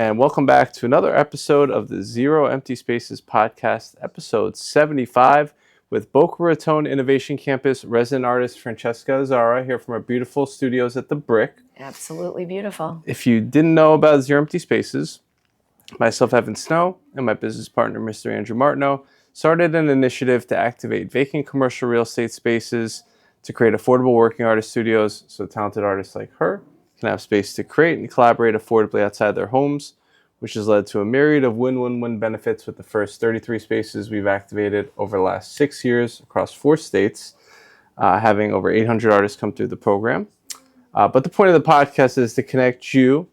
and welcome back to another episode of the Zero Empty Spaces podcast, episode 75, with Boca Raton Innovation Campus resident artist Francesca Azzara here from our beautiful studios at the BRiC. Absolutely beautiful. If you didn't know about Zero Empty Spaces, myself, Evan Snow, and my business partner, Mr. Andrew Martineau, started an initiative to activate vacant commercial real estate spaces to create affordable working artist studios so talented artists like her can have space to create and collaborate affordably outside their homes, which has led to a myriad of win-win-win benefits with the first 33 spaces we've activated over the last 6 years across 4 states, having over 800 artists come through the program. But the point of the podcast is to connect you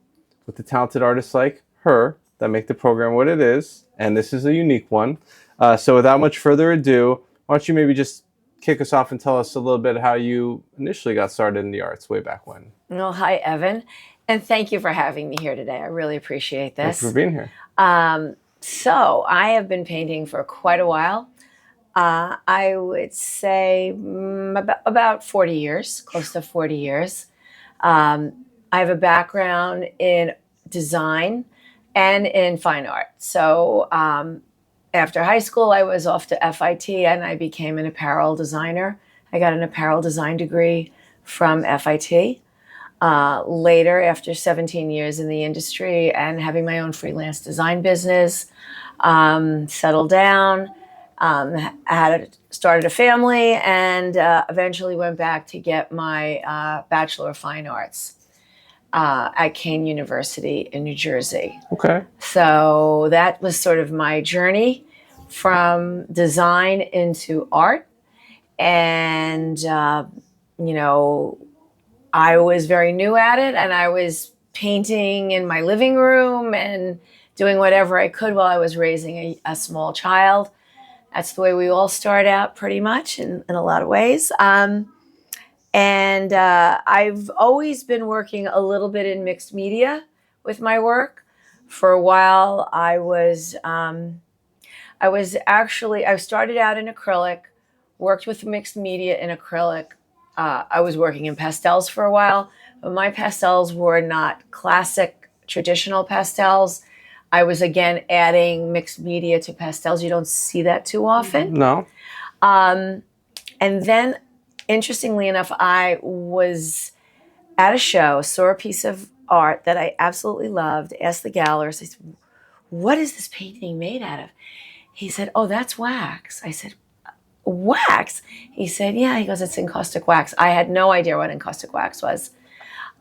with the talented artists like her that make the program what it is, and this is a unique one. So without much further ado, why don't you maybe just kick us off and tell us a little bit how you initially got started in the arts way back when. Well, hi, Evan. And thank you for having me here today. I really appreciate this. Thanks for being here. So I have been painting for quite a while. I would say about 40 years, close to 40 years. I have a background in design and in fine art. So after high school, I was off to FIT and I became an apparel designer. I got an apparel design degree from FIT. Later, after 17 years in the industry and having my own freelance design business, settled down, started a family, and eventually went back to get my Bachelor of Fine Arts at Kean University in New Jersey. Okay. So that was sort of my journey from design into art. And, I was very new at it, and I was painting in my living room and doing whatever I could while I was raising a small child. That's the way we all start out pretty much in a lot of ways. And I've always been working a little bit in mixed media with my work. For a while, I started out in acrylic, worked with mixed media in acrylic. I was working in pastels for a while, but my pastels were not classic, traditional pastels. I was, again, adding mixed media to pastels. You don't see that too often. No. And then, interestingly enough, I was at a show, saw a piece of art that I absolutely loved, asked the gallerist, I said, "What is this painting made out of?" He said, "Oh, that's wax." I said, "Wax?" He said, "Yeah." He goes, "It's encaustic wax." I had no idea what encaustic wax was.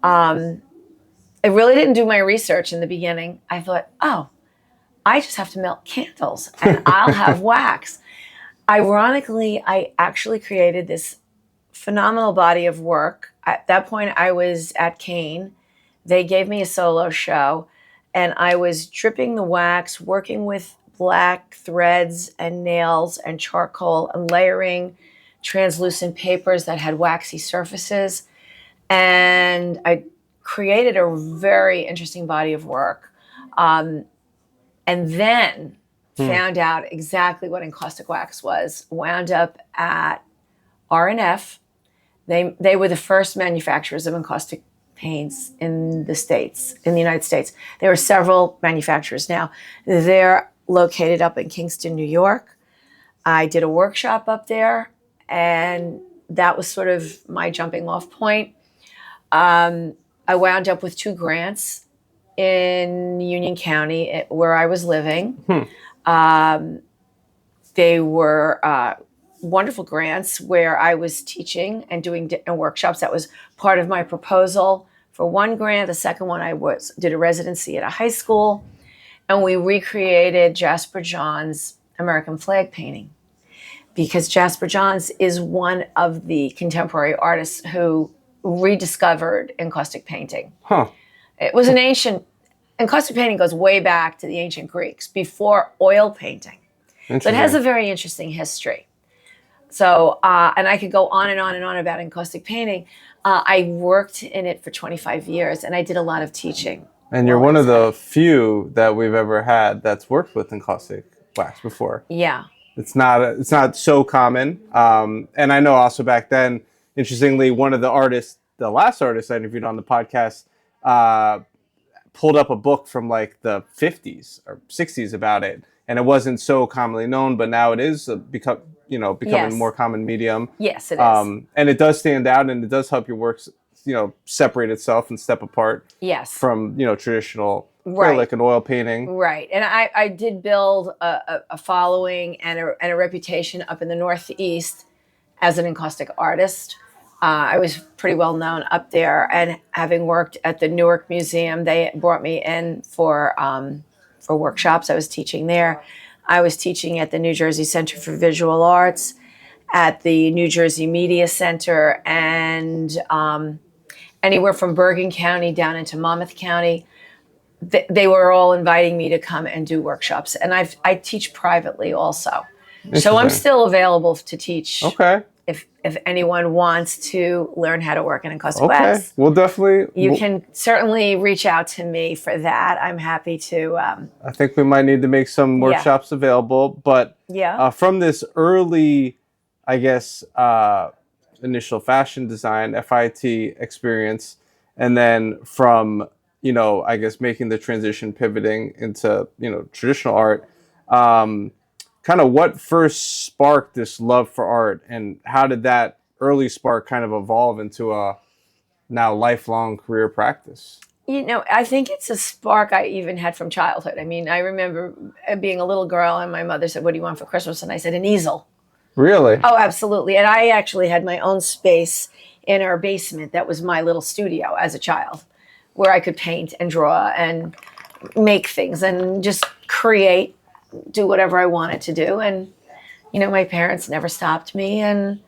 I really didn't do my research in the beginning. I thought, oh, I just have to melt candles and I'll have wax. Ironically, I actually created this phenomenal body of work. At that point, I was at Kean. They gave me a solo show, and I was dripping the wax, working with black threads and nails and charcoal and layering translucent papers that had waxy surfaces. And I created a very interesting body of work. And then found out exactly what encaustic wax was. Wound up at R&F. They were the first manufacturers of encaustic paints in the United States. There are several manufacturers now. They're located up in Kingston, New York. I did a workshop up there, and that was sort of my jumping off point. I wound up with 2 grants in Union County where I was living. They were wonderful grants where I was teaching and doing workshops. That was part of my proposal for one grant. The second one, I did a residency at a high school, and we recreated Jasper Johns' American flag painting, because Jasper Johns is one of the contemporary artists who rediscovered encaustic painting. It was encaustic painting goes way back to the ancient Greeks, before oil painting. So it has a very interesting history. So, and I could go on and on and on about encaustic painting. I worked in it for 25 years, and I did a lot of teaching. And you're one of the few that we've ever had that's worked with encaustic wax before. Yeah. It's not so common. And I know also back then, interestingly, one of the last artist I interviewed on the podcast, pulled up a book from like the 50s or 60s about it, and it wasn't so commonly known, but now it is becoming Yes. a more common medium. Yes, it is. And it does stand out, and it does help your work, separate itself and step apart Yes. from traditional Right. acrylic and oil painting. Right. And I did build a following and a reputation up in the Northeast as an encaustic artist. I was pretty well known up there, and having worked at the Newark Museum, they brought me in for workshops. I was teaching there. I was teaching at the New Jersey Center for Visual Arts, at the New Jersey Media Center, and anywhere from Bergen County down into Monmouth County. They were all inviting me to come and do workshops, and I teach privately also. So I'm still available to teach. Okay. If anyone wants to learn how to work in encaustic wax. Okay. Well, definitely. You can certainly reach out to me for that. I'm happy to. I think we might need to make some workshops available, but from this early, I guess, initial fashion design, FIT experience, and then from, I guess making the transition, pivoting into, traditional art, kind of what first sparked this love for art, and how did that early spark kind of evolve into a now lifelong career practice? I think it's a spark I even had from childhood. I mean, I remember being a little girl and my mother said, "What do you want for Christmas?" And I said, "An easel." Really? Oh, absolutely. And I actually had my own space in our basement that was my little studio as a child, where I could paint and draw and make things and just create, do whatever I wanted to do. And, my parents never stopped me. And,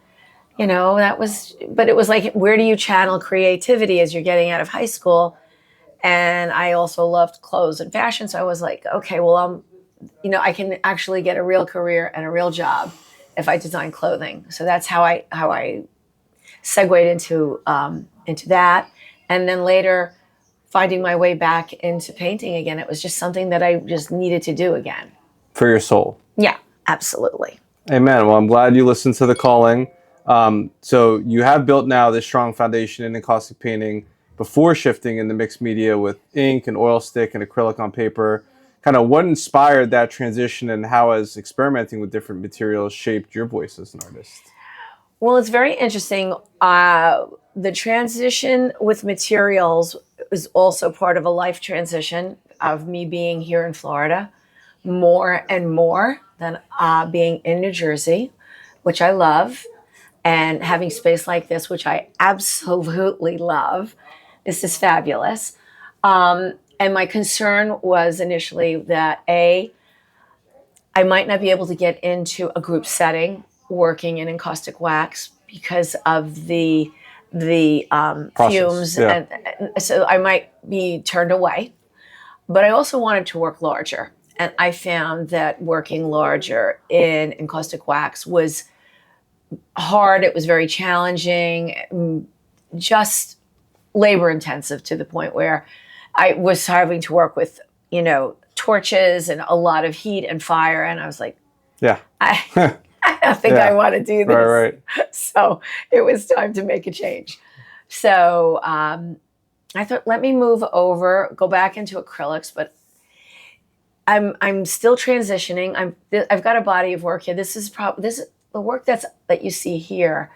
but it was like, where do you channel creativity as you're getting out of high school? And I also loved clothes and fashion. So I was like, okay, well, I can actually get a real career and a real job if I design clothing. So that's how I segued into that. And then later finding my way back into painting again. It was just something that I just needed to do again. For your soul. Yeah, absolutely. Amen. Well, I'm glad you listened to the calling. So you have built now this strong foundation in encaustic painting before shifting into mixed media with ink and oil stick and acrylic on paper. Kind of what inspired that transition, and how has experimenting with different materials shaped your voice as an artist? Well, it's very interesting. The transition with materials is also part of a life transition of me being here in Florida more and more than being in New Jersey, which I love, and having space like this, which I absolutely love. This is fabulous. And my concern was initially that I might not be able to get into a group setting working in encaustic wax because of the fumes, and so I might be turned away. But I also wanted to work larger, and I found that working larger in encaustic wax was hard. It was very challenging, just labor intensive to the point where I was having to work with, torches and a lot of heat and fire. And I was like, I don't think I want to do this. Right. So it was time to make a change. So I thought, let me move over, go back into acrylics, but I'm still transitioning. I've got a body of work here. This is the work that you see here.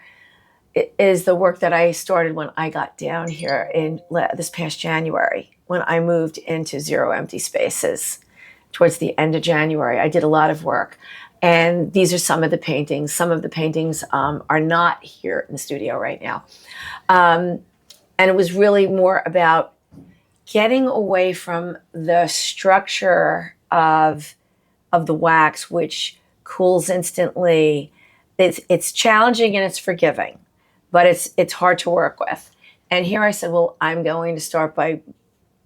It is the work that I started when I got down here in this past January, when I moved into Zero Empty Spaces towards the end of January. I did a lot of work. And these are some of the paintings. Some of the paintings are not here in the studio right now. And it was really more about getting away from the structure of the wax, which cools instantly. It's challenging and it's forgiving, but it's hard to work with. And here I said, well, I'm going to start by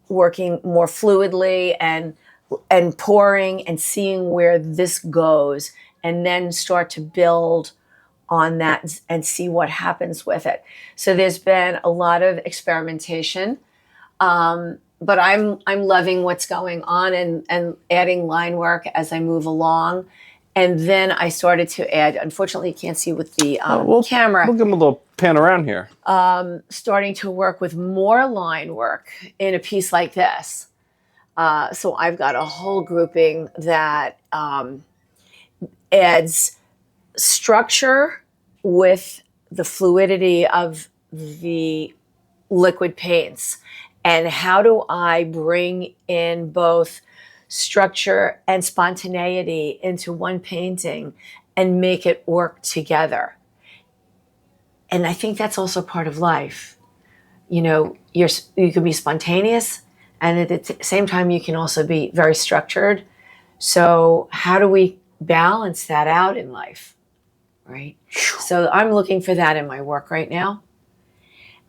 working more fluidly and pouring and seeing where this goes, and then start to build on that and see what happens with it. So there's been a lot of experimentation, but I'm loving what's going on and adding line work as I move along. And then I started to add, unfortunately you can't see with the camera. We'll give them a little pan around here. Starting to work with more line work in a piece like this. So I've got a whole grouping that adds structure with the fluidity of the liquid paints. And how do I bring in both structure and spontaneity into one painting and make it work together? And I think that's also part of life. You know, you can be spontaneous, and at the same time, you can also be very structured. So how do we balance that out in life, right? So I'm looking for that in my work right now.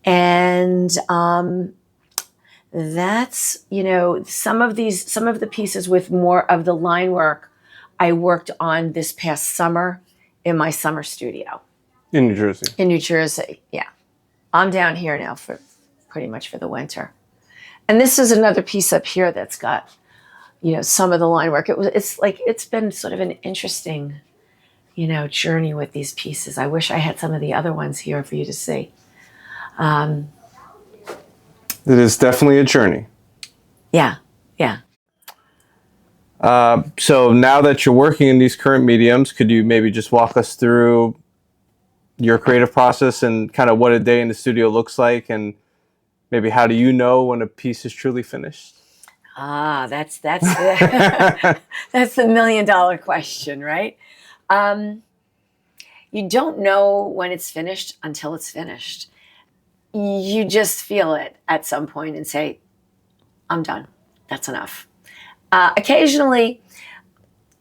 And that's, you know, some of the pieces with more of the line work I worked on this past summer in my summer studio. In New Jersey. In New Jersey, yeah. I'm down here now for pretty much for the winter. And this is another piece up here that's got, you know, some of the line work. It's been sort of an interesting, you know, journey with these pieces. I wish I had some of the other ones here for you to see. It is definitely a journey. Yeah, yeah. So now that you're working in these current mediums, could you maybe just walk us through your creative process and kind of what a day in the studio looks like, and maybe how do you know when a piece is truly finished? That's the, that's the $1 million question, right? You don't know when it's finished until it's finished. You just feel it at some point and say, I'm done. That's enough. Occasionally,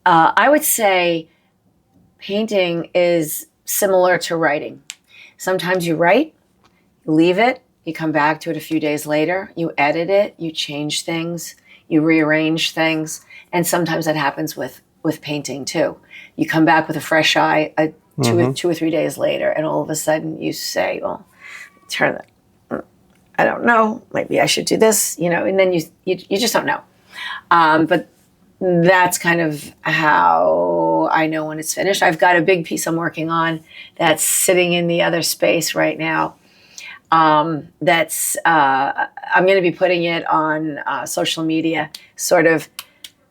I would say painting is similar to writing. Sometimes you write, you leave it, you come back to it a few days later, you edit it, you change things, you rearrange things, and sometimes that happens with painting too. You come back with a fresh eye two or 3 days later, and all of a sudden you say, well, turn that, I don't know, maybe I should do this, you know, and then you just don't know. But that's kind of how I know when it's finished. I've got a big piece I'm working on that's sitting in the other space right now. I'm going to be putting it on social media, sort of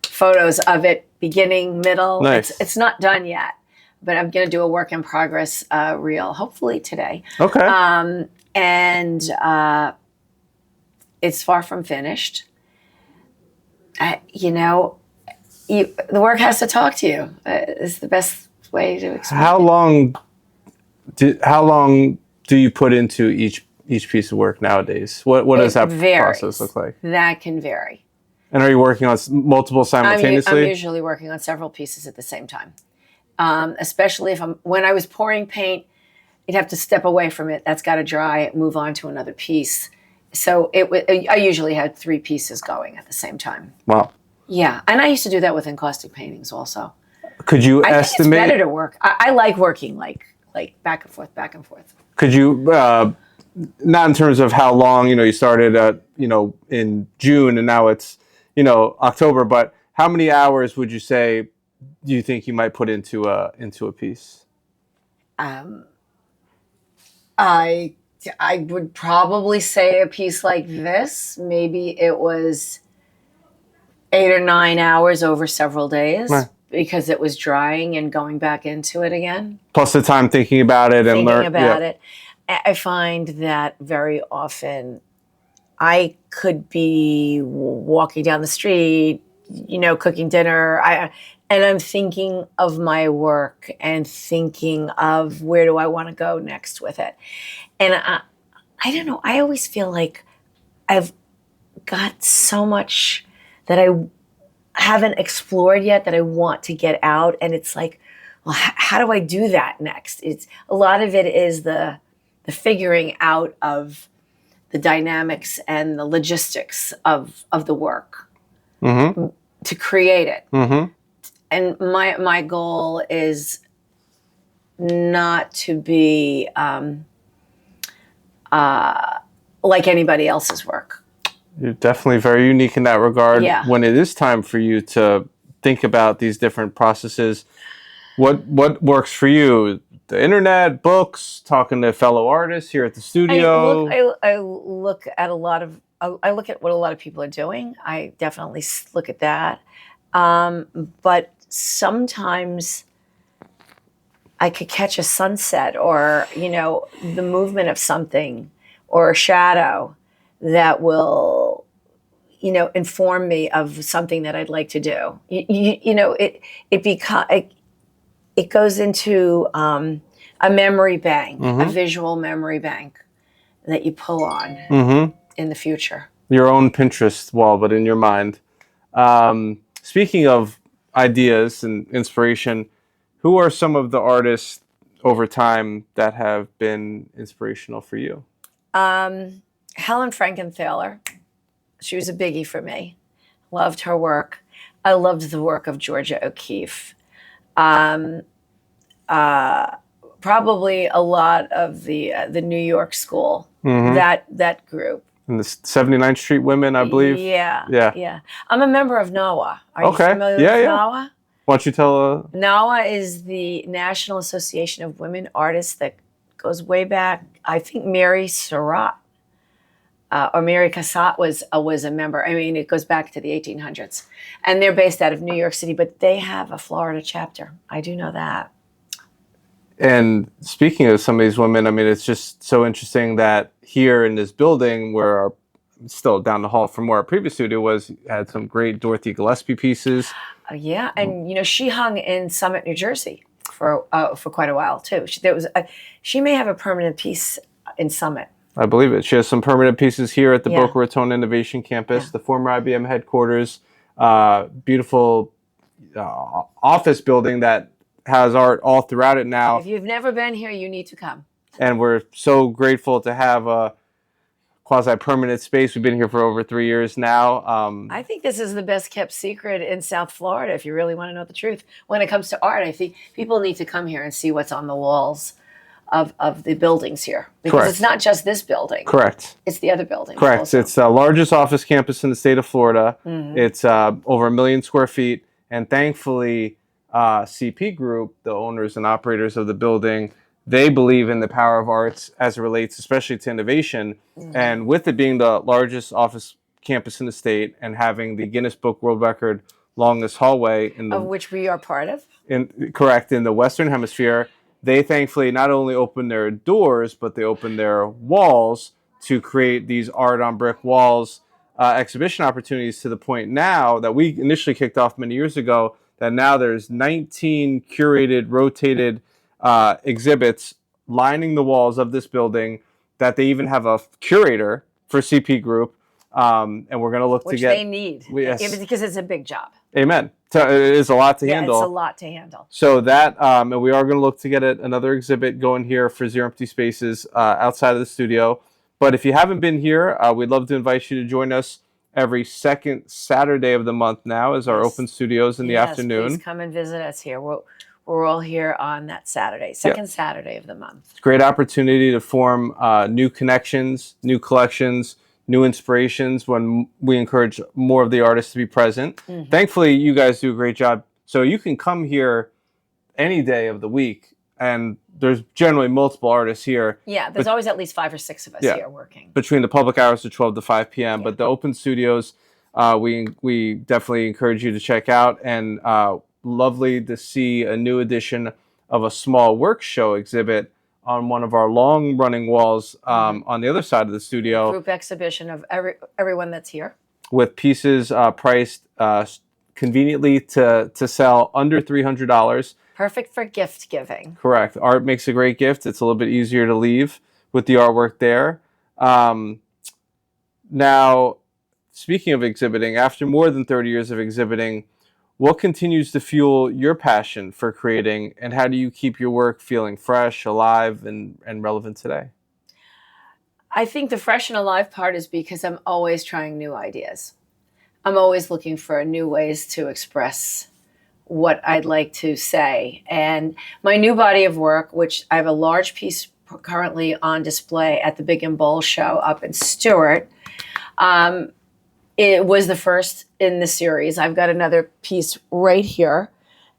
photos of it, beginning, middle. Nice. It's not done yet, but I'm going to do a work in progress reel, hopefully today. Okay. And it's far from finished. You know, the work has to talk to you. Is the best way to explain. How long do you put into each piece of work nowadays? What does that process look like? That can vary. And are you working on multiple simultaneously? I'm usually working on several pieces at the same time. Especially when I was pouring paint, you'd have to step away from it. That's got to dry, move on to another piece. So I usually had 3 pieces going at the same time. Wow. Yeah, and I used to do that with encaustic paintings also. Could you estimate? I think it's better to work. I like working like back and forth, back and forth. Could you, not in terms of how long, you know, you started in June and now it's, October, but how many hours would you say do you think you might put into a piece? I would probably say a piece like this, maybe it was 8 or 9 hours over several days. Right. Because it was drying and going back into it again. Plus the time thinking about it and thinking about it. I find that very often I could be walking down the street, cooking dinner, and I'm thinking of my work and thinking of where do I want to go next with it. And I don't know, I always feel like I've got so much that I haven't explored yet that I want to get out. And it's like, well, how do I do that next? It's a lot of it is the figuring out of the dynamics and the logistics of the work to create it. Mm-hmm. And my goal is not to be like anybody else's work. You're definitely very unique in that regard. Yeah. When it is time for you to think about these different processes, what works for you? The internet, books, talking to fellow artists here at the studio? I look at a lot of I look at what a lot of people are doing. I definitely look at that. But sometimes I could catch a sunset or, the movement of something or a shadow that will, inform me of something that I'd like to do. It goes into a memory bank, a visual memory bank that you pull on in the future. Your own Pinterest wall, but in your mind. Speaking of ideas and inspiration, who are some of the artists over time that have been inspirational for you? Helen Frankenthaler. She was a biggie for me. Loved her work. I loved the work of Georgia O'Keeffe. Probably a lot of the New York school, that group. And the 79th Street Women, I believe. Yeah. I'm a member of NAWA. Are you familiar with NAWA? Why don't you tell? NAWA is the National Association of Women Artists that goes way back. I think Mary Surratt or Mary Cassatt was a member. I mean, it goes back to the 1800s. And they're based out of New York City, but they have a Florida chapter. I do know that. And speaking of some of these women, I mean, it's just so interesting that here in this building, where still down the hall from where our previous studio was, had some great Dorothy Gillespie pieces. Yeah, and she hung in Summit, New Jersey for quite a while too. She may have a permanent piece in Summit. I believe it. She has some permanent pieces here at the Boca Raton Innovation Campus, the former IBM headquarters. Beautiful office building that has art all throughout it now. If you've never been here, you need to come. And we're so grateful to have a quasi-permanent space. We've been here for over 3 years now. I think this is the best kept secret in South Florida, if you really want to know the truth. When it comes to art, I think people need to come here and see what's on the walls of the buildings here. Because It's not just this building. Correct. It's the other buildings. Correct. Also. It's the largest office campus in the state of Florida. It's over 1 million square feet. And thankfully, CP Group, the owners and operators of the building, they believe in the power of arts as it relates especially to innovation. And with it being the largest office campus in the state and having the Guinness Book World Record longest hallway of which we are part of. In the Western Hemisphere, they thankfully not only opened their doors, but they opened their walls to create these art on brick walls exhibition opportunities, to the point now that we initially kicked off many years ago, that now there's 19 curated, rotated exhibits lining the walls of this building, that they even have a curator for CP Group. And we're going to look to get... Which they need, because it's a big job. Amen. So it is a lot to handle. It's a lot to handle. So that, and we are going to look to get another exhibit going here for Zero Empty Spaces outside of the studio. But if you haven't been here, we'd love to invite you to join us every second Saturday of the month now as our open studios in the afternoon. Please come and visit us here. We're all here on that Saturday, second Saturday of the month. Great opportunity to form new connections, new collections, new inspirations when we encourage more of the artists to be present. Thankfully, you guys do a great job. So you can come here any day of the week, and there's generally multiple artists here. Yeah, there's always at least 5 or 6 of us here working. Between the public hours of 12 to 5 p.m. But the open studios, we definitely encourage you to check out. And lovely to see a new edition of a small work show exhibit on one of our long-running walls on the other side of the studio. Group exhibition of everyone that's here. With pieces priced conveniently to sell under $300. Perfect for gift giving. Correct. Art makes a great gift. It's a little bit easier to leave with the artwork there. Now, speaking of exhibiting, after more than 30 years of exhibiting, what continues to fuel your passion for creating, and how do you keep your work feeling fresh, alive, and relevant today? I think the fresh and alive part is because I'm always trying new ideas. I'm always looking for new ways to express what I'd like to say. And my new body of work, which I have a large piece currently on display at the Big and Bold show up in Stewart, it was the first in the series. I've got another piece right here,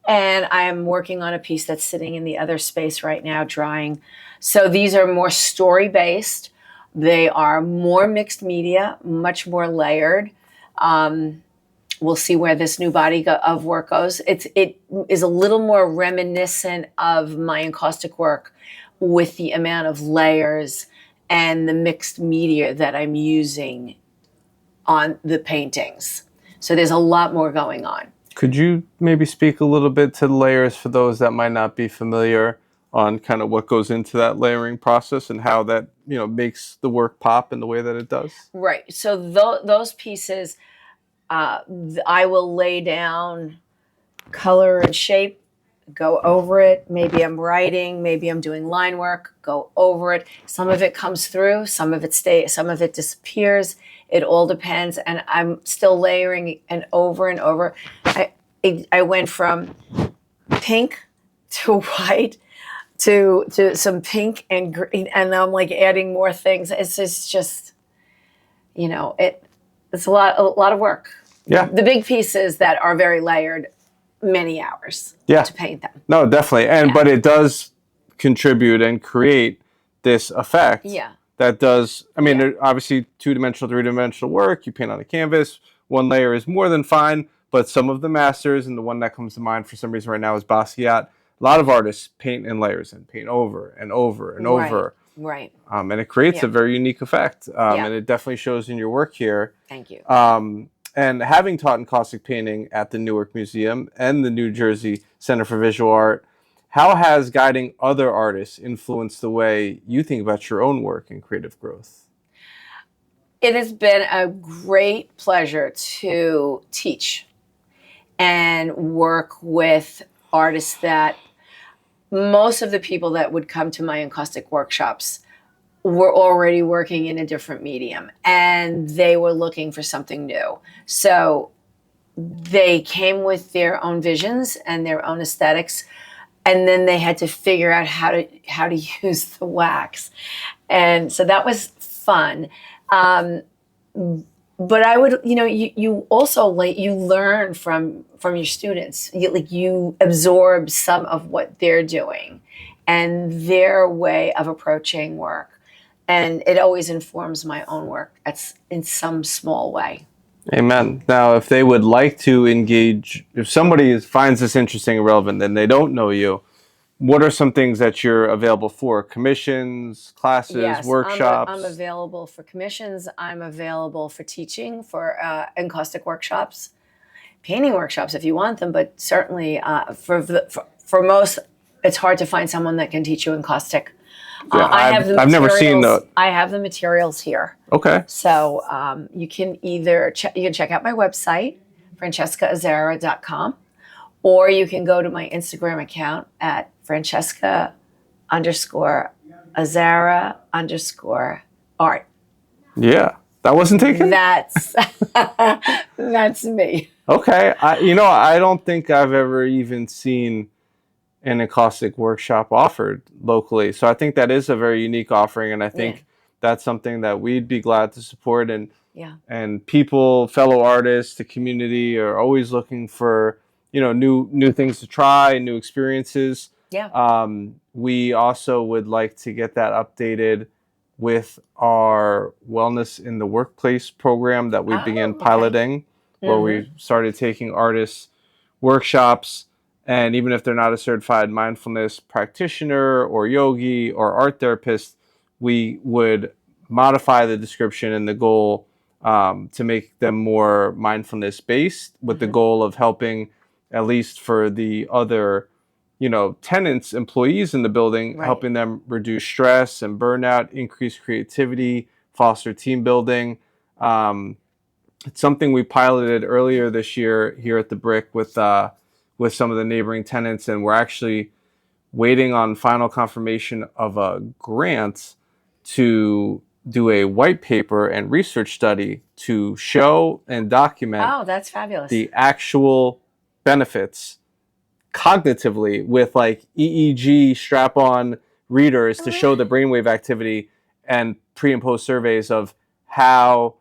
and I am working on a piece that's sitting in the other space right now, drying. So these are more story-based. They are more mixed media, much more layered. We'll see where this new body of work goes. It is a little more reminiscent of my encaustic work with the amount of layers and the mixed media that I'm using on the paintings. So there's a lot more going on. Could you maybe speak a little bit to the layers for those that might not be familiar on kind of what goes into that layering process and how that, makes the work pop in the way that it does? Right. So those pieces, I will lay down color and shape, go over it. Maybe I'm writing, maybe I'm doing line work, go over it. Some of it comes through, some of it stays, some of it disappears. It all depends. And I'm still layering and over. I went from pink to white to some pink and green, and I'm like adding more things. It's just, it's a lot of work. Yeah. The big pieces that are very layered, many hours to paint them. No, definitely. But it does contribute and create this effect. Yeah. That does, obviously 2-dimensional, 3-dimensional work, you paint on a canvas, one layer is more than fine, but some of the masters, and the one that comes to mind for some reason right now is Basquiat, a lot of artists paint in layers and paint over and over and over. Right. And it creates a very unique effect. And it definitely shows in your work here. Thank you. And having taught encaustic painting at the Newark Museum and the New Jersey Center for Visual Art, how has guiding other artists influenced the way you think about your own work and creative growth? It has been a great pleasure to teach and work with artists that most of the people that would come to my encaustic workshops were already working in a different medium and they were looking for something new. So they came with their own visions and their own aesthetics, and then they had to figure out how to use the wax. And so that was fun. But I would, you also you learn from your students. You absorb some of what they're doing and their way of approaching work. And it always informs my own work in some small way. Amen. Now, if they would like to engage, if somebody finds this interesting and relevant and they don't know you, what are some things that you're available for? Commissions, classes, workshops? I'm available for commissions. I'm available for teaching, for encaustic workshops, painting workshops if you want them, but certainly for most, it's hard to find someone that can teach you encaustic. I've never seen that. I have the materials here. Okay. So you can either check out my website, francescaazzara.com, or you can go to my Instagram account at Francesca_Azzara_art. Yeah, that wasn't taken? That's me. Okay. I don't think I've ever even seen an encaustic workshop offered locally. So I think that is a very unique offering, and I think that's something that we'd be glad to support. And people, fellow artists, the community are always looking for new things to try, new experiences. Yeah. We also would like to get that updated with our Wellness in the Workplace program that we began piloting, where we started taking artists workshops. And even if they're not a certified mindfulness practitioner or yogi or art therapist, we would modify the description and the goal to make them more mindfulness based, with the goal of helping, at least for the other, tenants, employees in the building, helping them reduce stress and burnout, increase creativity, foster team building. It's something we piloted earlier this year here at the BRiC with some of the neighboring tenants, and we're actually waiting on final confirmation of a grant to do a white paper and research study to show and document that's fabulous. The actual benefits cognitively with EEG strap-on readers to show the brainwave activity, and pre and post surveys of how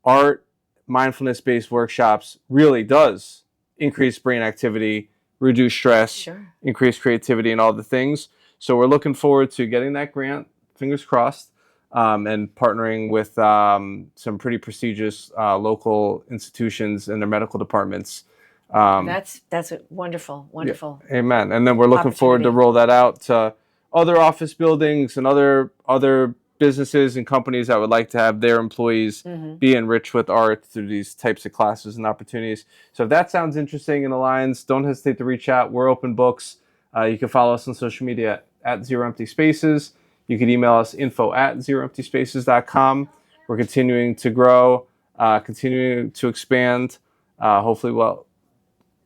art mindfulness-based workshops really does increase brain activity, reduce stress, increase creativity, and all the things. So we're looking forward to getting that grant, fingers crossed, and partnering with some pretty prestigious local institutions and their medical departments. That's a wonderful, wonderful. Yeah, amen. And then we're looking forward to roll that out to other office buildings and other businesses and companies that would like to have their employees be enriched with art through these types of classes and opportunities. So if that sounds interesting and aligns, don't hesitate to reach out. We're open books. You can follow us on social media at Zero Empty Spaces. You can email us info@zeroemptyspaces.com. We're continuing to grow, continuing to expand. Hopefully,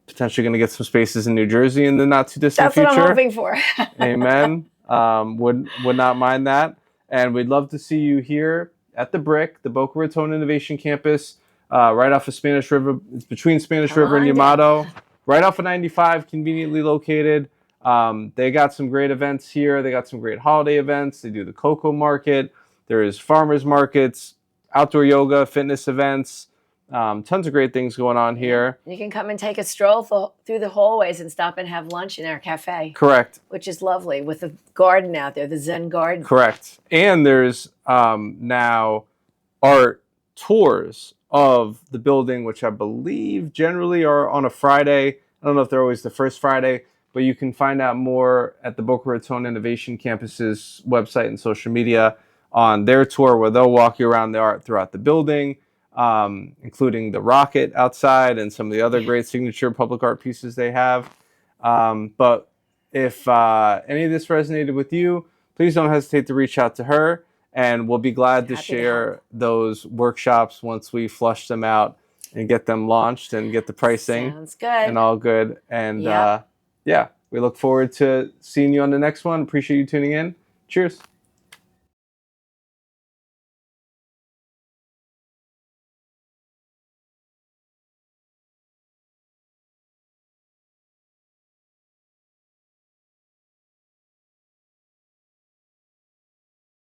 potentially going to get some spaces in New Jersey in the not too distant future. That's what I'm hoping for. Amen. Would not mind that. And we'd love to see you here at the BRiC, the Boca Raton Innovation Campus, right off of Spanish River. It's between Spanish River and Yamato, right off of 95, conveniently located. They got some great events here. They got some great holiday events. They do the cocoa market. There is farmers markets, outdoor yoga, fitness events. Tons of great things going on here. You can come and take a stroll through the hallways and stop and have lunch in our cafe. Correct. Which is lovely with the garden out there, the Zen garden. Correct. And there's now art tours of the building, which I believe generally are on a Friday. I don't know if they're always the first Friday, but you can find out more at the Boca Raton Innovation Campus's website and social media on their tour, where they'll walk you around the art throughout the building, including the rocket outside and some of the other great signature public art pieces they have. But if any of this resonated with you, please don't hesitate to reach out to her, and we'll be glad to share those workshops once we flush them out and get them launched and get the pricing. Sounds good. And all good. And yeah, we look forward to seeing you on the next one. Appreciate you tuning in. Cheers.